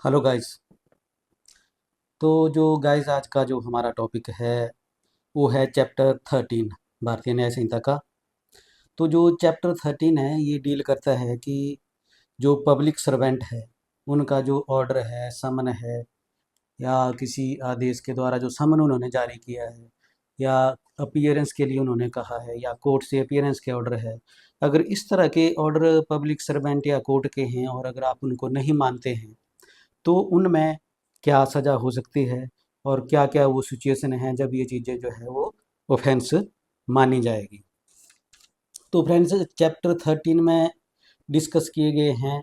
Hello guys. तो जो guys आज का जो हमारा टॉपिक है वो है चैप्टर 13 भारतीय न्याय संहिता का। तो जो चैप्टर 13 है ये डील करता है कि जो पब्लिक सर्वेंट है उनका जो ऑर्डर है, समन है या किसी आदेश के द्वारा जो समन उन्होंने जारी किया है या अपीयरेंस के लिए उन्होंने कहा है या कोर्ट से अपीयरेंस के ऑर्डर है। अगर इस तरह के ऑर्डर पब्लिक सर्वेंट या कोर्ट के हैं और अगर आप उनको नहीं मानते हैं तो उनमें क्या सज़ा हो सकती है और क्या-क्या वो सिचुएशन है जब ये चीज़ें जो है वो ऑफेंस मानी जाएगी। तो फ्रेंड्स चैप्टर 13 में डिस्कस किए गए हैं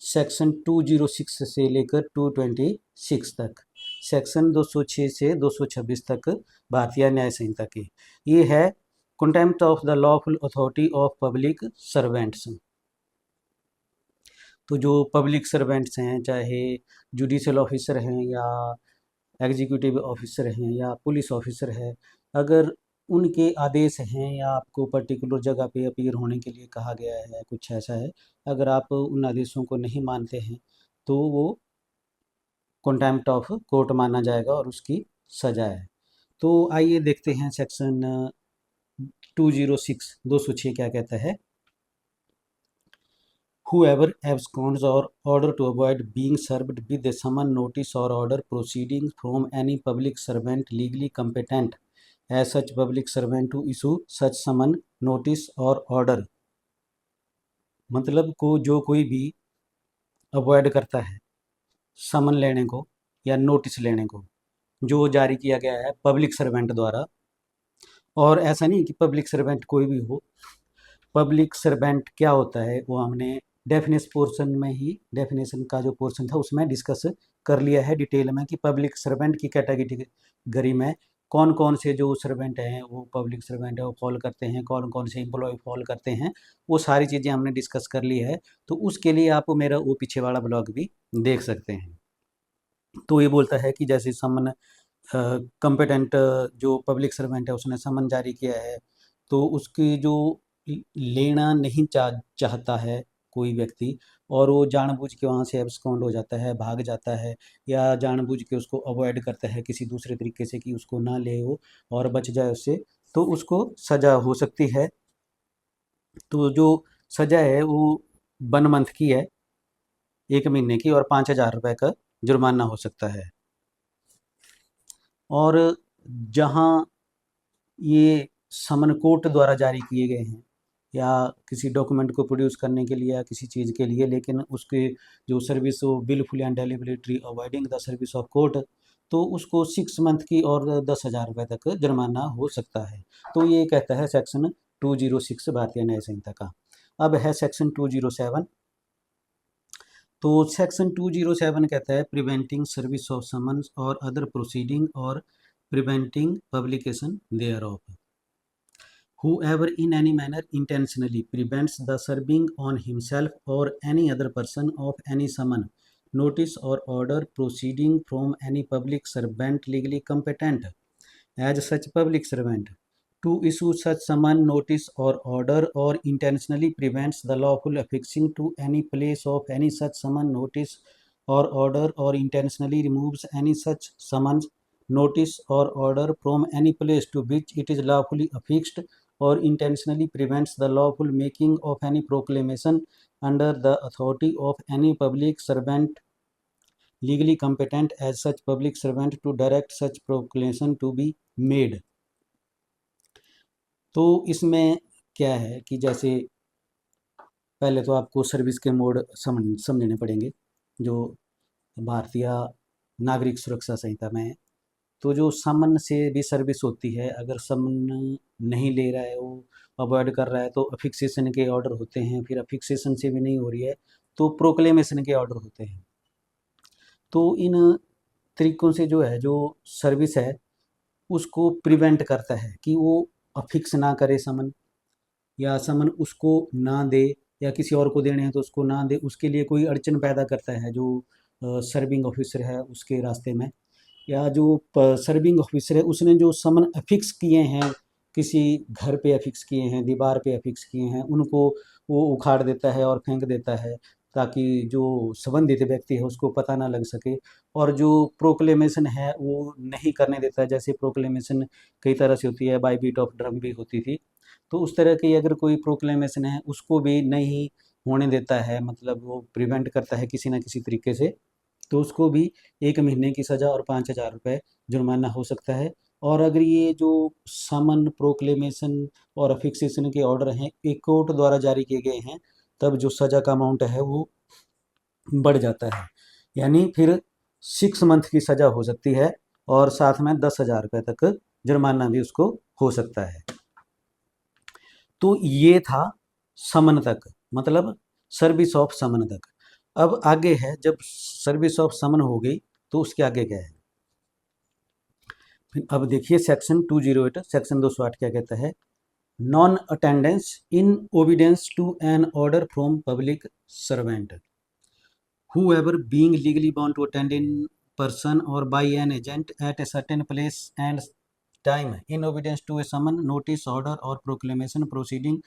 सेक्शन 206 से लेकर 226 तक, सेक्शन 206 से 226 तक भारतीय न्याय संहिता की। ये है contempt of the lawful authority of public servants. तो जो पब्लिक सर्वेंट्स हैं, चाहे जुडिशियल ऑफिसर हैं या एग्जीक्यूटिव ऑफिसर हैं या पुलिस ऑफिसर है, अगर उनके आदेश हैं या आपको पर्टिकुलर जगह पे अपीयर होने के लिए कहा गया है, कुछ ऐसा है, अगर आप उन आदेशों को नहीं मानते हैं तो वो कंटेम्प्ट ऑफ कोर्ट माना जाएगा और उसकी सज़ा है। तो आइए देखते हैं सेक्शन 206 206 क्या कहता है। Whoever absconds or order to avoid being served with a summon, notice or order proceeding from any public servant legally competent as such public servant to issue such summon, notice or order। मतलब को जो कोई भी avoid करता है समन लेने को या नोटिस लेने को जो जारी किया गया है पब्लिक सर्वेंट द्वारा, और ऐसा नहीं कि पब्लिक सर्वेंट कोई भी हो। पब्लिक सर्वेंट क्या होता है वो हमने डेफिनेशन का जो पोर्शन था उसमें डिस्कस कर लिया है डिटेल में कि पब्लिक सर्वेंट की कैटेगरी में कौन कौन से जो सर्वेंट हैं वो पब्लिक सर्वेंट है वो फॉल करते हैं, कौन कौन से एम्प्लॉय फॉल करते हैं, वो सारी चीज़ें हमने डिस्कस कर ली है। तो उसके लिए आप मेरा वो पीछे वाला ब्लॉग भी देख सकते हैं। तो ये बोलता है कि जैसे समन कंपिटेंट जो पब्लिक सर्वेंट है उसने समन जारी किया है तो उसकी जो लेना नहीं चाहता है कोई व्यक्ति और वो जानबूझ के वहाँ से एब्सकॉन्ड हो जाता है, भाग जाता है या जानबूझ के उसको अवॉइड करता है किसी दूसरे तरीके से कि उसको ना ले हो और बच जाए उससे, तो उसको सज़ा हो सकती है। तो जो सज़ा है वो 1 मंथ की है, 1 महीने की, और 5,000 रुपये का जुर्माना हो सकता है। और जहाँ ये समन कोर्ट द्वारा जारी किए गए हैं या किसी डॉक्यूमेंट को प्रोड्यूस करने के लिए या किसी चीज़ के लिए, लेकिन उसके जो सर्विस वो wilful and deliberately avoiding the service of court, तो उसको 6 मंथ की और 10,000 रुपये तक जुर्माना हो सकता है। तो ये कहता है सेक्शन 206 भारतीय न्याय संहिता का। अब है सेक्शन 207। तो सेक्शन 207 कहता है प्रिवेंटिंग सर्विस ऑफ समन्स और अदर प्रोसीडिंग और preventing publication thereof. Whoever in any manner intentionally prevents the serving on himself or any other person of any summon, notice or order proceeding from any public servant legally competent as such public servant to issue such summon, notice or order, or intentionally prevents the lawful affixing to any place of any such summon, notice or order, or intentionally removes any such summons, notice or order from any place to which it is lawfully affixed, or intentionally prevents the lawful making of any proclamation under the authority of any public servant legally competent as such public servant to direct such proclamation to be made। तो इसमें क्या है कि जैसे पहले तो आपको service के मोड समझने पड़ेंगे जो भारतीय नागरिक सुरक्षा संहिता में है। तो जो समन से भी सर्विस होती है, अगर समन नहीं ले रहा है, वो अवॉइड कर रहा है, तो अफिक्सेशन के ऑर्डर होते हैं, फिर अफिक्सेशन से भी नहीं हो रही है तो प्रोक्लेमेशन के ऑर्डर होते हैं। तो इन तरीकों से जो है जो सर्विस है उसको प्रिवेंट करता है कि वो अफिक्स ना करे समन, या समन उसको ना दे या किसी और को देने हैं तो उसको ना दे, उसके लिए कोई अड़चन पैदा करता है जो सर्विंग ऑफिसर है उसके रास्ते में, या जो सर्विंग ऑफिसर है उसने जो समन अफिक्स किए हैं, किसी घर पे अफिक्स किए हैं, दीवार पे अफिक्स किए हैं, उनको वो उखाड़ देता है और फेंक देता है। ताकि जो संबंधित व्यक्ति है उसको पता ना लग सके। और जो प्रोक्लेमेशन है वो नहीं करने देता है, जैसे प्रोक्लेमेशन कई तरह से होती है, बाय बीट ऑफ ड्रम भी होती थी, तो उस तरह की अगर कोई प्रोक्लेमेशन है उसको भी नहीं होने देता है, मतलब वो प्रिवेंट करता है किसी न किसी तरीके से, तो उसको भी 1 महीने की सज़ा और 5,000 रुपये जुर्माना हो सकता है। और अगर ये जो समन, प्रोक्लेमेशन और अफिक्सेशन के ऑर्डर हैं, एक कोर्ट द्वारा जारी किए गए हैं, तब जो सज़ा का अमाउंट है वो बढ़ जाता है, यानी फिर 6 मंथ की सज़ा हो सकती है और साथ में 10,000 रुपये तक जुर्माना भी उसको हो सकता है। तो ये था समन तक, मतलब सर्विस ऑफ समन तक। अब आगे है, जब सर्विस ऑफ समन हो गई तो उसके आगे क्या है। फिर अब देखिए सेक्शन 208, सेक्शन 208 क्या कहता है। Non attendance in obedience to an order from public servant, whoever being legally bound to attend in person or by an agent at a certain place and time in obedience to a summon, notice, order or proclamation proceeding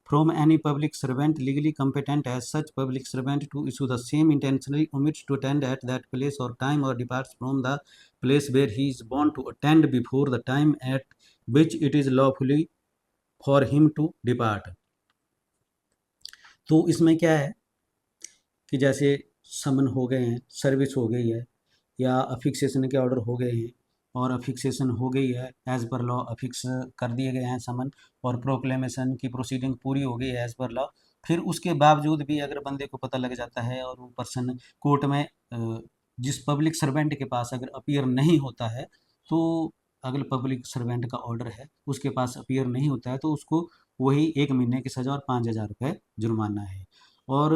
from any public servant legally competent as such public servant to issue the same, intentionally omits to attend at that place or time or departs from the place where he is bound to attend before the time at which it is lawfully for him to depart। तो इसमें क्या है कि जैसे समन हो गए हैं, service हो गई है, या अफिक्सेशन के ऑर्डर हो गए हैं और अफिक्सेशन हो गई है, एज़ पर लॉ अफिक्स कर दिए गए हैं समन, और प्रोक्लेमेशन की प्रोसीडिंग पूरी हो गई है एज़ पर लॉ, फिर उसके बावजूद भी अगर बंदे को पता लग जाता है और वो पर्सन कोर्ट में जिस पब्लिक सर्वेंट के पास अगर अपीयर नहीं होता है, तो अगर पब्लिक सर्वेंट का ऑर्डर है उसके पास अपीयर नहीं होता है, तो उसको वही 1 महीने की सज़ा और 5,000 रुपये जुर्माना है। और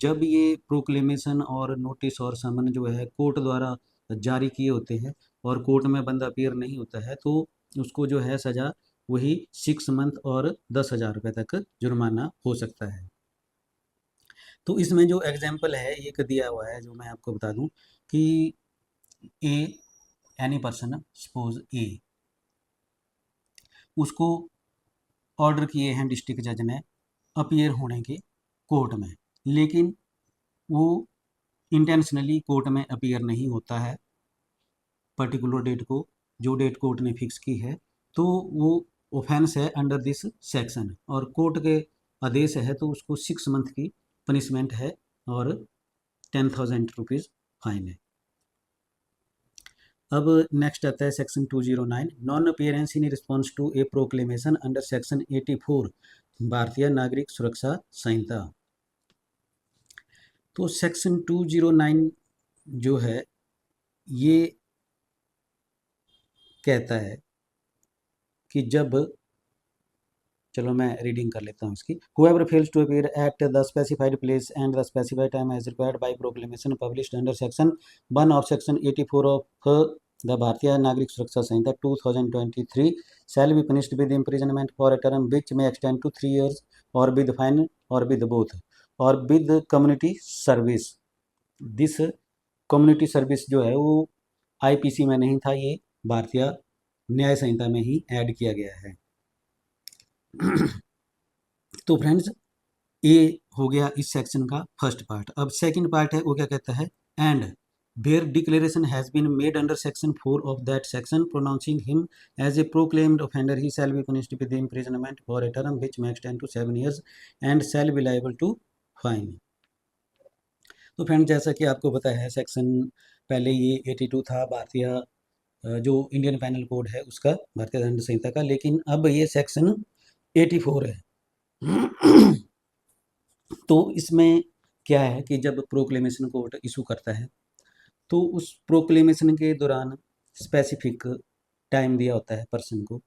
जब ये प्रोक्लेमेशन और नोटिस और समन जो है कोर्ट द्वारा जारी किए होते हैं और कोर्ट में बंदा अपीयर नहीं होता है, तो उसको जो है सज़ा वही 6 मंथ और 10,000 रुपये तक जुर्माना हो सकता है। तो इसमें जो एग्जाम्पल है एक दिया हुआ है, जो मैं आपको बता दूं कि ए, एनी पर्सन, सपोज ए, उसको ऑर्डर किए हैं डिस्ट्रिक्ट जज ने अपीयर होने के कोर्ट में, लेकिन वो इंटेंशनली कोर्ट में अपीयर नहीं होता है पर्टिकुलर डेट को, जो डेट कोर्ट ने फिक्स की है, तो वो ऑफेंस है अंडर दिस सेक्शन, और कोर्ट के आदेश है तो उसको 6 मंथ की पनिशमेंट है और 10,000 रुपीज़ फाइन है। अब नेक्स्ट आता है section 209, non appearance in response to a proclamation under section 84 Bharatiya नागरिक सुरक्षा संहिता। तो सेक्शन 209 जो है ये कहता है कि जब, चलो मैं रीडिंग कर लेता हूँ इसकी। Whoever fails to appear at the specified place and the specified time as required by proclamation published under section 1 of section 84 of the भारतीय नागरिक सुरक्षा संहिता 2023 shall be punished with imprisonment for a term which may extend to 3 years or with fine or with both or with community service। This community service जो है वो IPC में नहीं था, ये भारतीय न्याय संहिता में ही ऐड किया गया है। तो फ्रेंड्स ये हो गया इस सेक्शन का फर्स्ट पार्ट। अब सेकंड पार्ट है वो क्या कहता है, and where declaration has been made under section 4 of that section pronouncing him as a proclaimed offender he shall be punished with imprisonment for a term which may extend to 7 years and shall be liable to fine. तो friend जैसा कि आपको पता है section पहले ये 82 था भारतीय जो इंडियन पैनल कोड है उसका, भारतीय दंड संहिता का, लेकिन अब ये सेक्शन 84 है। तो इसमें क्या है कि जब प्रोक्लेमेशन कोर्ट इशू करता है तो उस प्रोक्लेमेशन के दौरान स्पेसिफिक टाइम दिया होता है पर्सन को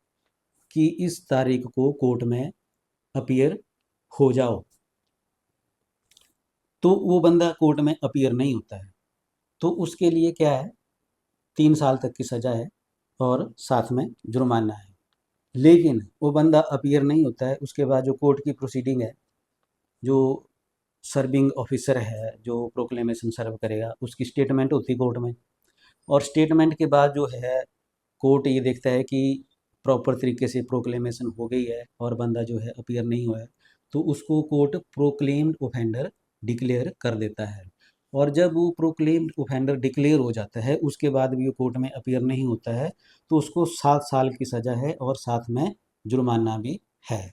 कि इस तारीख को कोर्ट में अपीयर हो जाओ, तो वो बंदा कोर्ट में अपीयर नहीं होता है, तो उसके लिए क्या है 3 साल तक की सज़ा है और साथ में जुर्माना है। लेकिन वो बंदा अपीयर नहीं होता है, उसके बाद जो कोर्ट की प्रोसीडिंग है, जो सर्विंग ऑफिसर है जो प्रोक्लेमेशन सर्व करेगा उसकी स्टेटमेंट होती है कोर्ट में, और स्टेटमेंट के बाद जो है कोर्ट ये देखता है कि प्रॉपर तरीके से प्रोक्लेमेशन हो गई है और बंदा जो है अपीयर नहीं हुआ है, तो उसको कोर्ट प्रोक्लेम्ड ऑफेंडर डिक्लेयर कर देता है। और जब वो प्रोक्लेम्ड ऑफेंडर डिक्लेयर हो जाता है, उसके बाद भी वो कोर्ट में अपीयर नहीं होता है, तो उसको 7 साल की सज़ा है और साथ में जुर्माना भी है।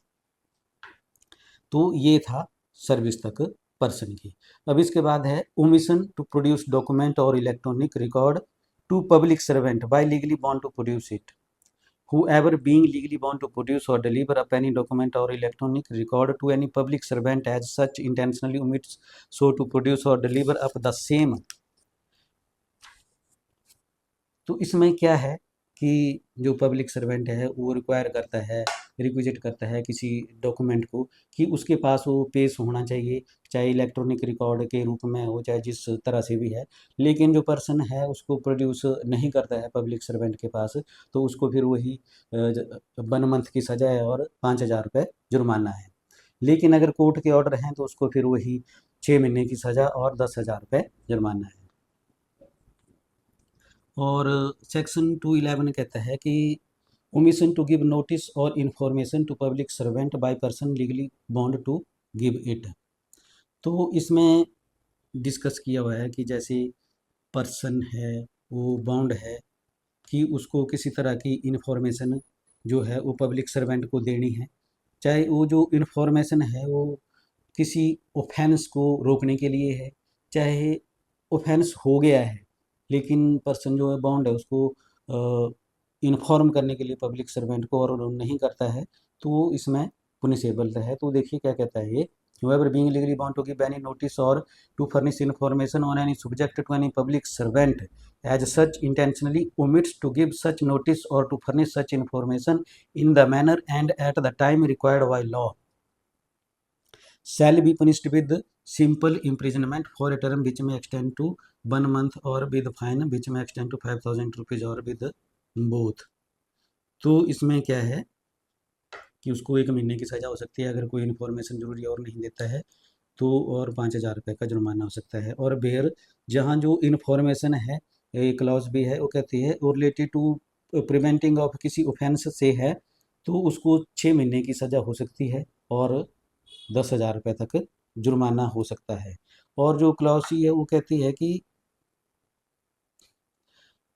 तो ये था सर्विस तक पर्सन की। अब इसके बाद है ओमिशन टू प्रोड्यूस डॉक्यूमेंट और electronic record to public servant by legally bound to produce it. Whoever being legally bound to produce or deliver up any document or electronic record to any public servant as such intentionally omits so to produce or deliver up the same। तो इसमें क्या है कि जो public servant है वो require करता है, रिक्विजिट करता है किसी डॉक्यूमेंट को कि उसके पास वो पेश होना चाहिए, चाहे इलेक्ट्रॉनिक रिकॉर्ड के रूप में हो, चाहे जिस तरह से भी है। लेकिन जो पर्सन है उसको प्रोड्यूस नहीं करता है पब्लिक सर्वेंट के पास, तो उसको फिर वही 1 मंथ की सज़ा है और 5,000 रुपये जुर्माना है। लेकिन अगर कोर्ट के ऑर्डर हैं तो उसको फिर वही 6 महीने की सज़ा और 10,000 रुपये जुर्माना है। और सेक्शन 211 कहता है कि ओमिशन टू गिव नोटिस और information to public servant by person legally bound to give it. तो इसमें डिस्कस किया हुआ है कि जैसे पर्सन है वो बाउंड है कि उसको किसी तरह की इन्फॉर्मेशन जो है वो पब्लिक सर्वेंट को देनी है, चाहे वो जो इन्फॉर्मेशन है वो किसी ऑफेंस को रोकने के लिए है, चाहे ऑफेंस हो गया है लेकिन पर्सन जो है बाउंड है उसको इन्फॉर्म करने के लिए पब्लिक सर्वेंट को और नहीं करता है, तो वो इसमें पुनिशेबल है। तो देखिए क्या कहता है ये, whoever being legally bound to give any notice or to furnish information on any subject to any public servant as such intentionally omits to give such notice or to furnish such information in the manner and at the time required by law shall be punished with simple imprisonment for a term which may extend to 1 month or with fine which may extend to 5,000 rupees or with both। तो इसमें क्या है कि उसको 1 महीने की सज़ा हो सकती है अगर कोई इन्फॉर्मेशन ज़रूरी और नहीं देता है तो, और 5,000 रुपये का जुर्माना हो सकता है। और बेर जहाँ जो इन्फॉर्मेशन है एक क्लॉज भी है वो कहती है और रिलेटेड टू प्रिवेंटिंग ऑफ किसी ऑफेंस से है तो उसको 6 महीने की सज़ा हो सकती है और 10,000 रुपये तक जुर्माना हो सकता है। और जो क्लॉज सी है वो कहती है कि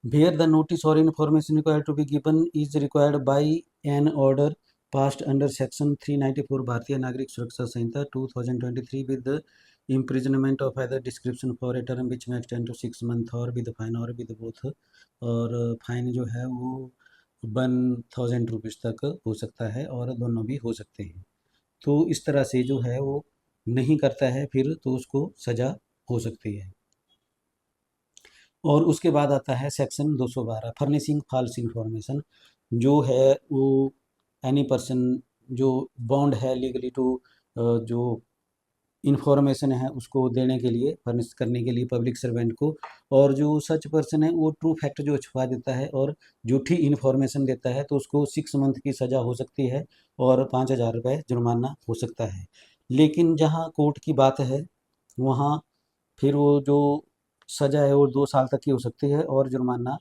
where the notice or information required to be given is required by an order passed under section 394 भारतीय नागरिक सुरक्षा संहिता 2023 with the imprisonment of either description for a term which may extend to 6 month or with fine or with both। और fine जो है वो 1,000 rupees तक हो सकता है और दोनों भी हो सकते हैं। तो इस तरह से जो है वो नहीं करता है फिर तो उसको सज़ा हो सकती है। और उसके बाद आता है सेक्शन 212 फर्निशिंग फॉल्स इंफॉर्मेशन। जो है वो एनी पर्सन जो बाउंड है लीगली टू जो इन्फॉर्मेशन है उसको देने के लिए, फर्निश करने के लिए पब्लिक सर्वेंट को, और जो सच पर्सन है वो ट्रू फैक्ट जो छुपा देता है और झूठी इन्फॉर्मेशन देता है तो उसको 6 मंथ की सज़ा हो सकती है और 5,000 रुपये जुर्माना हो सकता है। लेकिन जहाँ कोर्ट की बात है वहाँ फिर वो जो सज़ा है वो 2 साल तक की हो सकती है और जुर्माना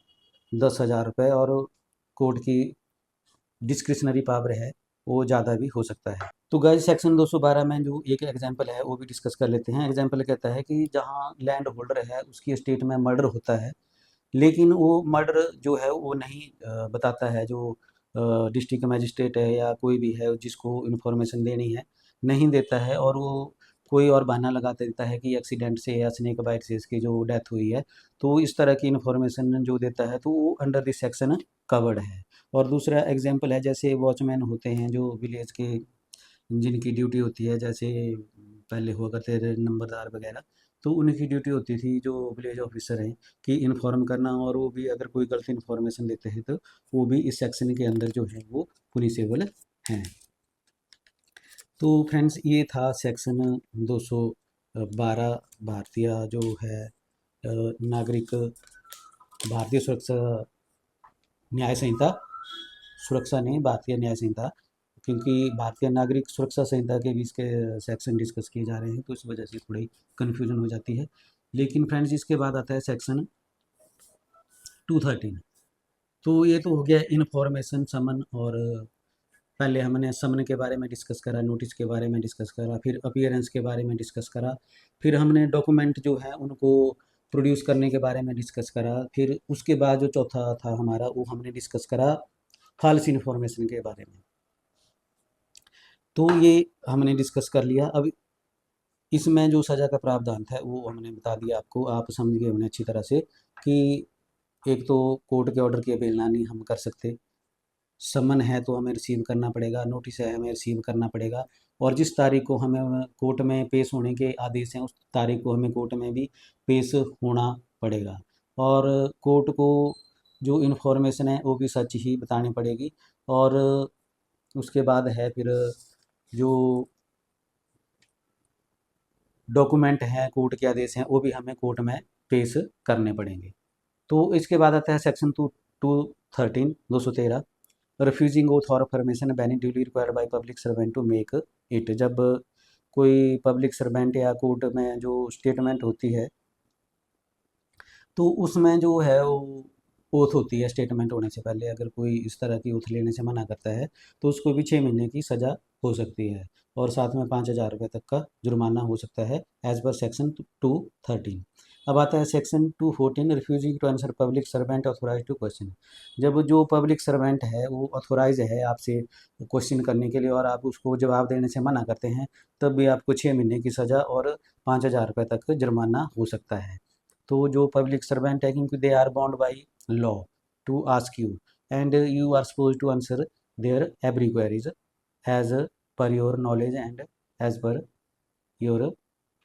10,000 रुपये, और कोर्ट की डिस्क्रिशनरी पावर है वो ज़्यादा भी हो सकता है। तो गाइस सेक्शन 212 में जो एक एग्जांपल है वो भी डिस्कस कर लेते हैं। एग्जांपल कहता है कि जहाँ लैंड होल्डर है उसकी एस्टेट में मर्डर होता है लेकिन वो मर्डर जो है वो नहीं बताता है, जो डिस्ट्रिक्ट मजिस्ट्रेट है या कोई भी है जिसको इन्फॉर्मेशन देनी है नहीं देता है, और वो कोई और बहाना लगा देता है कि एक्सीडेंट से या स्नेक बाइट से इसकी जो डेथ हुई है, तो इस तरह की इन्फॉर्मेशन जो देता है तो वो अंडर दिस सेक्शन कवर्ड है। और दूसरा एग्जांपल है जैसे वॉचमैन होते हैं जो विलेज के, जिनकी ड्यूटी होती है, जैसे पहले हुआ करते थे नंबरदार वगैरह, तो उनकी ड्यूटी होती थी जो विलेज ऑफिसर हैं कि इन्फॉर्म करना, और वो भी अगर कोई गलत इन्फॉर्मेशन देते हैं तो वो भी इस सेक्शन के अंदर जो है वो पुनिशेबल हैं। तो फ्रेंड्स ये था सेक्शन 212 भारतीय जो है नागरिक भारतीय सुरक्षा न्याय संहिता, सुरक्षा नहीं भारतीय न्याय संहिता, क्योंकि भारतीय नागरिक सुरक्षा संहिता के बीच के सेक्शन डिस्कस किए जा रहे हैं तो इस वजह से थोड़ी कन्फ्यूजन हो जाती है। लेकिन फ्रेंड्स इसके बाद आता है सेक्शन 213। तो ये तो हो गया इन्फॉर्मेशन समन और पहले हमने समन के बारे में डिस्कस करा, नोटिस के बारे में डिस्कस करा, फिर अपीयरेंस के बारे में डिस्कस करा, फिर हमने डॉक्यूमेंट जो है उनको प्रोड्यूस करने के बारे में डिस्कस करा, फिर उसके बाद जो चौथा था हमारा वो हमने डिस्कस करा फॉल्स इन्फॉर्मेशन के बारे में। तो ये हमने डिस्कस कर लिया। अब इसमें जो सज़ा का प्रावधान था वो हमने बता दिया आपको, आप समझ गए होंगे अच्छी तरह से कि एक तो कोर्ट के ऑर्डर के बिना नहीं हम कर सकते, समन है तो हमें रिसीव करना पड़ेगा, नोटिस है हमें रिसीव करना पड़ेगा, और जिस तारीख को हमें कोर्ट में पेश होने के आदेश हैं उस तारीख को हमें कोर्ट में भी पेश होना पड़ेगा, और कोर्ट को जो इन्फॉर्मेशन है वो भी सच ही बतानी पड़ेगी। और उसके बाद है फिर जो डॉक्यूमेंट हैं, कोर्ट के आदेश हैं, वो भी हमें कोर्ट में पेश करने पड़ेंगे। तो इसके बाद आता है सेक्शन 213 रिफ्यूजिंग ओथ और permission being duly required by public servant to make it. जब कोई पब्लिक सर्वेंट या कोर्ट में जो स्टेटमेंट होती है तो उसमें जो है वो ओथ होती है, स्टेटमेंट होने से पहले अगर कोई इस तरह की ओथ लेने से मना करता है तो उसको भी 6 महीने की सज़ा हो सकती है, और साथ में 5,000 रुपये तक का जुर्माना हो सकता है एज पर सेक्शन 213। अब आता है section 214 refusing to answer public servant authorise to question. जब जो पब्लिक सर्वेंट है वो ऑथोराइज है आपसे क्वेश्चन करने के लिए और आप उसको जवाब देने से मना करते हैं, तब भी आपको 6 महीने की सज़ा और 5,000 रुपये तक जुर्माना हो सकता है। तो जो पब्लिक सर्वेंट है क्योंकि they are bound by law to ask you and you are suppose to answer their every queries as per your knowledge and as per your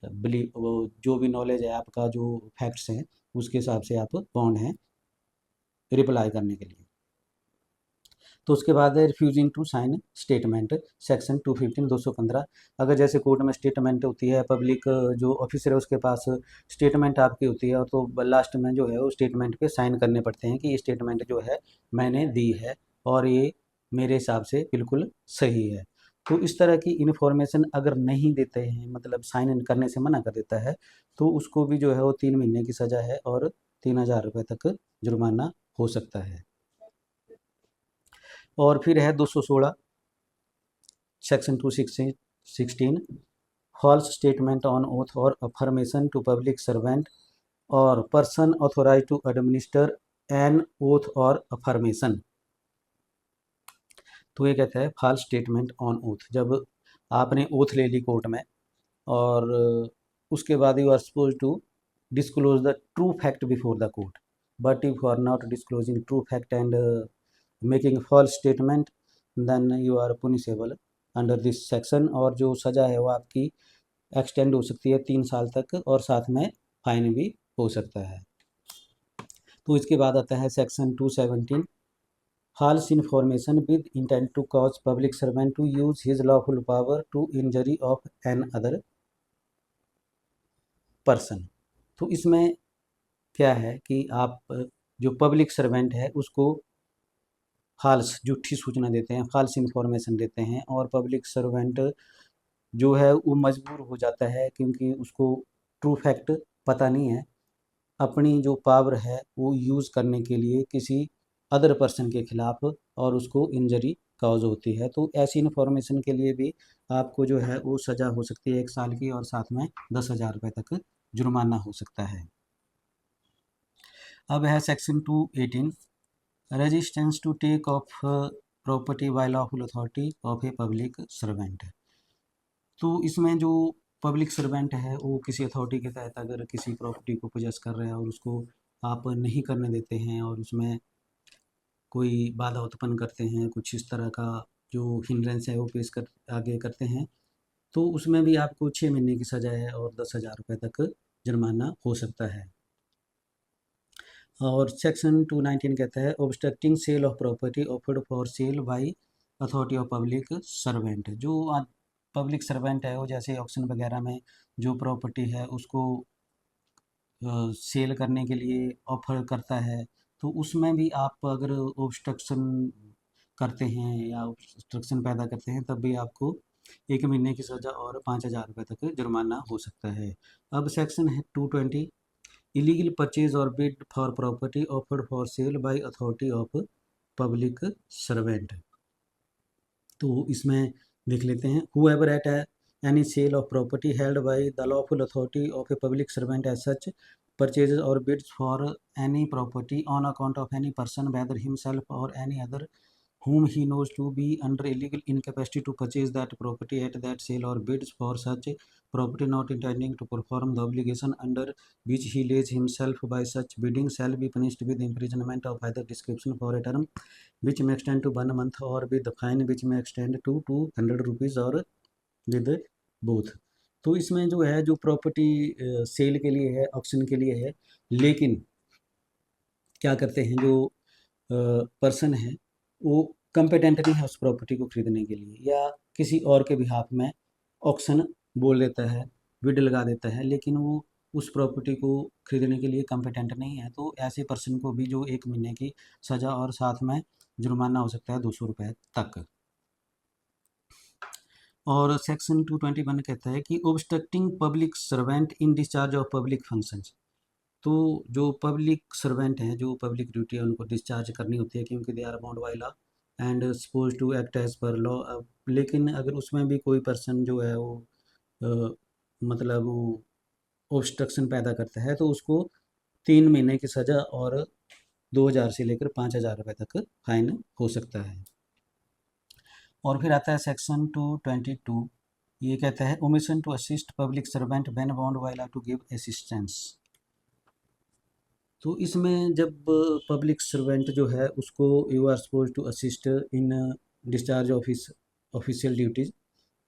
believe, वो जो भी नॉलेज है आपका, जो फैक्ट्स हैं उसके हिसाब से आप बाउंड हैं रिप्लाई करने के लिए। तो उसके बाद है refusing to sign statement section 215 अगर जैसे कोर्ट में स्टेटमेंट होती है, पब्लिक जो ऑफिसर है उसके पास स्टेटमेंट आपकी होती है, और तो लास्ट में जो है वो स्टेटमेंट पे साइन करने पड़ते हैं कि ये स्टेटमेंट जो है मैंने दी है और ये मेरे हिसाब से बिल्कुल सही है। तो इस तरह की इन्फॉर्मेशन अगर नहीं देते हैं, मतलब साइन इन करने से मना कर देता है, तो उसको भी जो है वो 3 महीने की सज़ा है और 3,000 रुपये तक जुर्माना हो सकता है। और फिर है 216 section 216 false statement on oath और अफर्मेशन टू पब्लिक सर्वेंट और person authorise to administer an oath और अफर्मेशन। तो ये कहता है फॉल्स स्टेटमेंट ऑन ओथ, जब आपने ओथ ले ली कोर्ट में और उसके बाद you are suppose to disclose the true fact before the court, but if you are not disclosing true fact and making false statement then you are punishable under this section, और जो सज़ा है वो आपकी एक्सटेंड हो सकती है 3 साल तक और साथ में फाइन भी हो सकता है। तो इसके बाद आता है section 217 false information with intent to cause public servant to use his lawful power to injury of another person. तो इसमें क्या है कि आप जो पब्लिक सर्वेंट है उसको फॉल्स झूठी सूचना देते हैं, फॉल्स इन्फॉर्मेशन देते हैं, और पब्लिक सर्वेंट जो है वो मजबूर हो जाता है क्योंकि उसको ट्रू फैक्ट पता नहीं है, अपनी जो पावर है वो यूज़ करने के लिए किसी अदर पर्सन के खिलाफ, और उसको इंजरी काउज होती है। तो ऐसी इन्फॉर्मेशन के लिए भी आपको जो है वो सज़ा हो सकती है 1 साल की, और साथ में 10,000 रुपये तक जुर्माना हो सकता है। अब है section 218 resistance to take of property by lawful authority of a public servant. तो इसमें जो पब्लिक सर्वेंट है वो किसी अथॉरिटी के तहत अगर किसी प्रॉपर्टी को पोजेस कर रहे हैं और उसको आप नहीं करने देते हैं और उसमें कोई बाधा उत्पन्न करते हैं, कुछ इस तरह का जो हिंड्रेंस है वो पेश कर आगे करते हैं, तो उसमें भी आपको 6 महीने की सज़ा है और 10,000 रुपये तक जुर्माना हो सकता है। और सेक्शन 219 कहता है obstructing sale of property offered for sale by authority of public servant. जो पब्लिक सर्वेंट है वो जैसे ऑक्शन वगैरह में जो प्रॉपर्टी है उसको सेल करने के लिए ऑफर करता है, तो उसमें भी आप अगर ऑब्स्ट्रक्शन करते हैं या ऑब्स्ट्रक्शन पैदा करते हैं तब भी आपको 1 महीने की सज़ा और 5,000 रुपये तक जुर्माना हो सकता है। अब सेक्शन है 220 इलीगल परचेज और bid for property offered for cell by authority of public servant. तो इसमें देख लेते हैं, whoever at any sale of property held by the lawful authority of a public servant as such purchases or bids for any property on account of any person, whether himself or any other, whom he knows to be under illegal incapacity to purchase that property at that sale, or bids for such property not intending to perform the obligation under which he lays himself by such bidding, shall be punished with imprisonment of either description for a term which may extend to 1 month, or with the fine which may extend to 200 rupees, or with both। तो इसमें जो है, जो property cell के लिए है, auction के लिए है, लेकिन क्या करते हैं, जो पर्सन है वो कम्पिटेंट नहीं है उस प्रॉपर्टी को खरीदने के लिए, या किसी और के बिहाफ में ऑक्शन बोल देता है, बिड लगा देता है, लेकिन वो उस प्रॉपर्टी को खरीदने के लिए कम्पिटेंट नहीं है, तो ऐसे पर्सन को भी जो 1 महीने की सज़ा और साथ में जुर्माना हो सकता है 200 रुपये तक। और सेक्शन 221 कहता है कि obstructing public servant in discharge of public functions. तो जो पब्लिक सर्वेंट हैं, जो पब्लिक ड्यूटी है, उनको डिस्चार्ज करनी होती है क्योंकि they are bound by law and suppose to act as per law. लेकिन अगर उसमें भी कोई पर्सन जो है वो मतलब वो ऑब्स्ट्रक्शन पैदा करता है, तो उसको 3 महीने की सज़ा और 2000 से लेकर 5000 रुपये तक फाइन हो सकता है। और फिर आता है सेक्शन 222, ये कहता है omission to assist public servant when bound by law to give assistance. तो इसमें जब पब्लिक सर्वेंट जो है उसको you are suppose to assist in discharge official duties,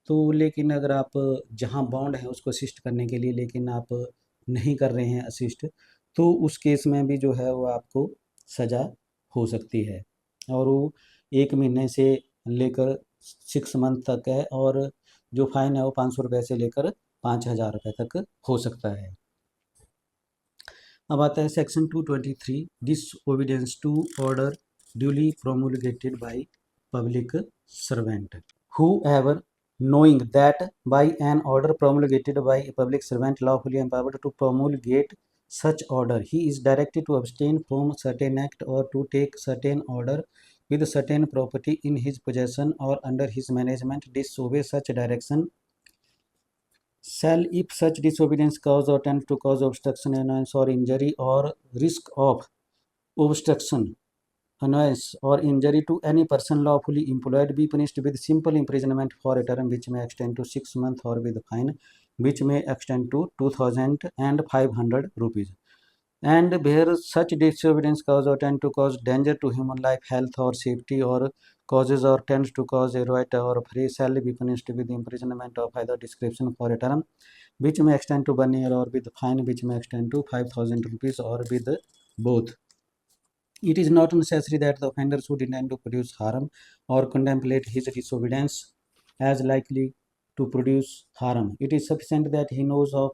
तो लेकिन अगर आप जहां बाउंड है उसको असिस्ट करने के लिए, लेकिन आप नहीं कर रहे हैं असिस्ट, तो उस केस में भी जो है वो आपको सज़ा हो सकती है, और वो 1 महीने से लेकर 6 मंथ तक है, और जो फाइन है वो 500 रुपये से लेकर 5000 रुपये तक हो सकता है। अब आता है section 223, disobedience to order duly promulgated by public servant. Whoever, knowing that by an order promulgated by a public servant lawfully empowered to promulgate such order, he is directed to abstain from certain act or to take certain order with certain property in his possession or under his management, disobey such direction, shall, if such disobedience cause or tends to cause obstruction, annoyance or injury or risk of obstruction, annoyance or injury to any person lawfully employed, be punished with simple imprisonment for a term which may extend to 6 months, or with fine which may extend to 2500 rupees, and where such disobedience cause or tend to cause danger to human life, health or safety, or causes or tends to cause a riot or affray, shall be punished with imprisonment of either description for a term which may extend to 1 year, or with fine which may extend to 5000 rupees, or with both। It is not necessary that the offender should intend to produce harm or contemplate his disobedience as likely to produce harm. It is sufficient that he knows of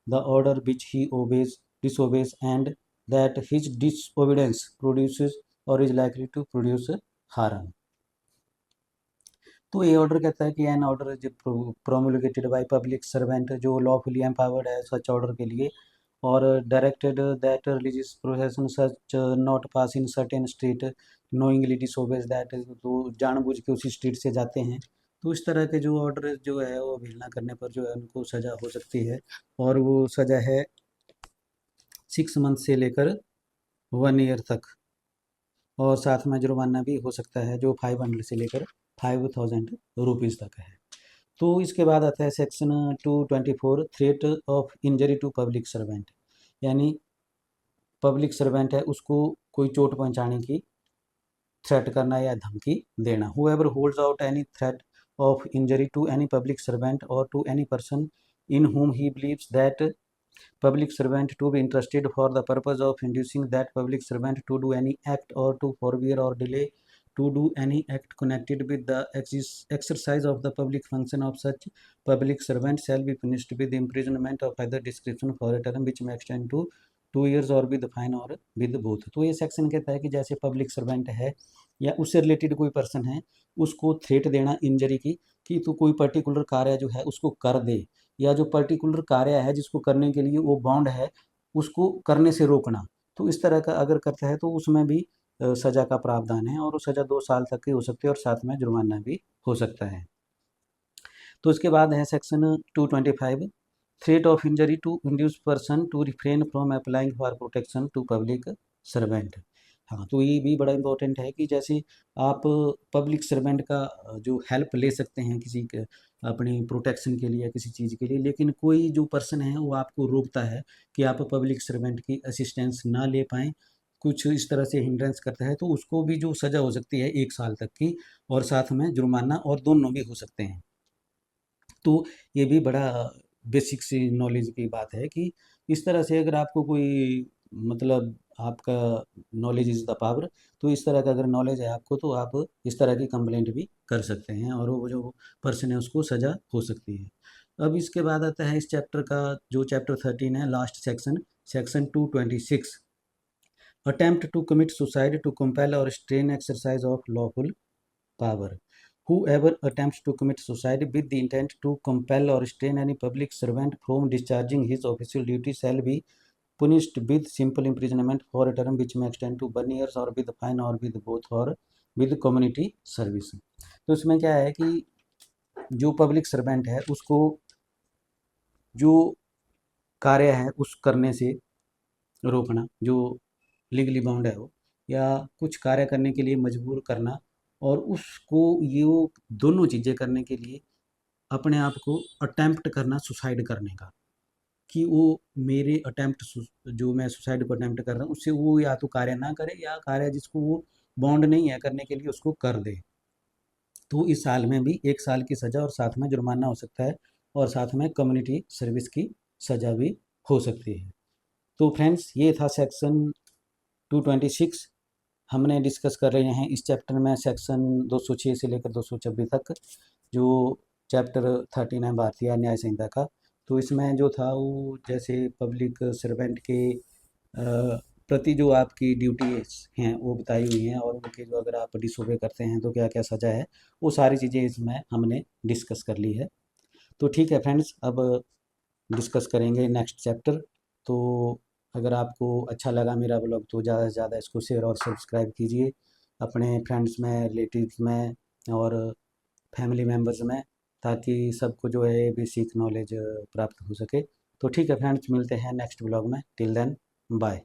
the order which he disobeys, and that his disobedience produces or is likely to produce harm। तो ये order कहता है कि an order जो promulgated by public servant, जो lawfully empowered है such order के लिए, और directed that religious procession such not pass in certain street knowingly disobeys that, तो जानबूझ के उसी स्ट्रीट से जाते हैं, तो इस तरह के जो ऑर्डर जो है वो अवहेलना करने पर जो है उनको सज़ा हो सकती है, और वो सज़ा है 6 मंथ से लेकर 1 ईयर तक, और साथ में जुर्माना भी हो सकता है जो 500 से लेकर 5000 रुपीज़ तक है। तो इसके बाद आता है section 224, threat of injury to public servant, यानी पब्लिक सर्वेंट है उसको कोई चोट पहुंचाने की थ्रेट करना या धमकी देना। Whoever holds out any threat of injury to any public servant or to any person in whom he believes that public servant to be interested for the purpose of inducing that public servant to do any act or to forbear or delay to do any act connected with the exercise of the public function of such public servant shall be punished with imprisonment of either description for a term which may extend to 2 years or with fine or with both। तो ये section कहता है कि जैसे public servant है या उससे related कोई पर्सन है, उसको थ्रेट देना इंजरी की कि तू कोई पर्टिकुलर कार्य जो है उसको कर दे, या जो पर्टिकुलर कार्य है जिसको करने के लिए वो बाउंड है उसको करने से रोकना। तो इस तरह का अगर करता है तो उसमें भी सज़ा का प्रावधान है और वो सज़ा 2 साल तक की हो सकती है और साथ में जुर्माना भी हो सकता है। तो इसके बाद है section 225, threat of injury to induce person to refrain from applying for protection to public servant. हाँ, तो ये भी बड़ा इम्पोर्टेंट है कि जैसे आप पब्लिक सर्वेंट का जो हेल्प ले सकते हैं किसी के अपनी प्रोटेक्शन के लिए या किसी चीज़ के लिए, लेकिन कोई जो पर्सन है वो आपको रोकता है कि आप पब्लिक सर्वेंट की असिस्टेंस ना ले पाएँ, कुछ इस तरह से हिंड्रेंस करता है, तो उसको भी जो सज़ा हो सकती है 1 साल तक की और साथ में जुर्माना और दोनों भी हो सकते हैं। तो ये भी बड़ा बेसिक सी नॉलेज की बात है कि इस तरह से अगर आपको कोई मतलब आपका नॉलेज इज़ द पावर, तो इस तरह का अगर नॉलेज है आपको तो आप इस तरह की कंप्लेंट भी कर सकते हैं और वो जो पर्सन है उसको सज़ा हो सकती है। अब इसके बाद आता है इस चैप्टर का जो चैप्टर 13 है last section, section 226, attempt to commit suicide to compel or strain exercise of lawful power. Whoever attempts to commit suicide with the intent to compel or restrain any public servant from discharging his official duty shall be punished with simple imprisonment for a term which may extend to 1 year or with fine or with both or with community service. तो इसमें क्या है कि जो public servant है उसको जो कार्य है उस करने से रोकना, जो लीगली बाउंड है वो, या कुछ कार्य करने के लिए मजबूर करना, और उसको ये वो दोनों चीज़ें करने के लिए अपने आप को अटेम्प्ट करना सुसाइड करने का, कि वो मेरे अटेम्प्ट जो मैं सुसाइड को अटेम्प्ट कर रहा हूँ उससे वो या तो कार्य ना करे या कार्य जिसको वो बॉन्ड नहीं है करने के लिए उसको कर दे, तो इस साल में भी 1 साल की सज़ा और साथ में जुर्माना हो सकता है और साथ में कम्युनिटी सर्विस की सज़ा भी हो सकती है। तो फ्रेंड्स ये था सेक्शन 226। हमने डिस्कस कर रहे हैं इस चैप्टर में सेक्शन 206 से लेकर 226 तक, जो चैप्टर 13 है भारतीय न्याय संहिता का। तो इसमें जो था वो जैसे पब्लिक सर्वेंट के प्रति जो आपकी ड्यूटीज हैं वो बताई हुई हैं और उनके जो अगर आप डिसोबे करते हैं तो क्या क्या सज़ा है, वो सारी चीज़ें इसमें हमने डिस्कस कर ली है। तो ठीक है फ्रेंड्स, अब डिस्कस करेंगे नेक्स्ट चैप्टर। तो अगर आपको अच्छा लगा मेरा ब्लॉग तो ज़्यादा से ज़्यादा इसको शेयर और सब्सक्राइब कीजिए अपने फ्रेंड्स में, रिलेटिव्स में और फैमिली मेम्बर्स में, ताकि सबको जो है बेसिक नॉलेज प्राप्त हो सके। तो ठीक है फ्रेंड्स, मिलते हैं नेक्स्ट ब्लॉग में। Till then bye.